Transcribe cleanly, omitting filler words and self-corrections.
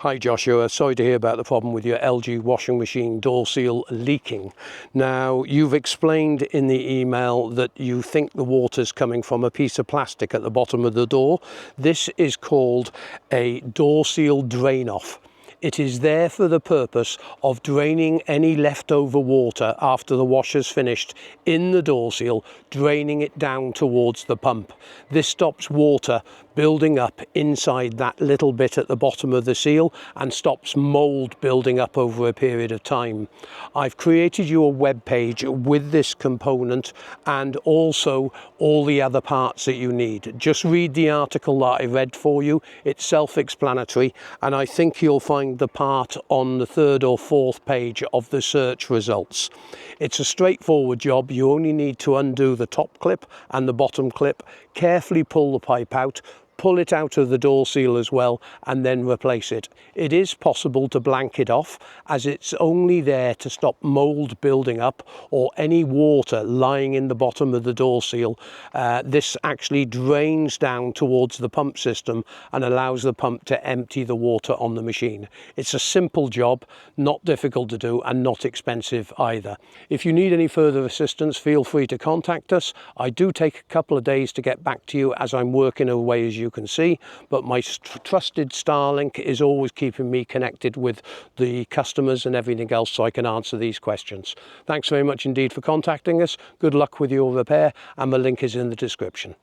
Hi Joshua, sorry to hear about the problem with your LG washing machine door seal leaking. Now, you've explained in the email that you think the water's coming from a piece of plastic at the bottom of the door. This is called a door seal drain off. It is there for the purpose of draining any leftover water after the washer's finished in the door seal, draining it down towards the pump. This stops water building up inside that little bit at the bottom of the seal and stops mold building up over a period of time. I've created you a web page with this component and also all the other parts that you need. Just read the article that I read for you. It's self-explanatory, and I think you'll find the part on the 3rd or 4th page of the search results. It's a straightforward job. You only need to undo the top clip and the bottom clip, carefully pull the pipe out, pull it out of the door seal as well, and then replace it. It is possible to blank it off, as it's only there to stop mold building up or any water lying in the bottom of the door seal. This actually drains down towards the pump system and allows the pump to empty the water on the machine. It's a simple job, not difficult to do and not expensive either. If you need any further assistance, feel free to contact us. I do take a couple of days to get back to you as I'm working away, as you can see, but my trusted Starlink is always keeping me connected with the customers and everything else, so I can answer these questions. Thanks very much indeed for contacting us. Good luck with your repair, and the link is in the description.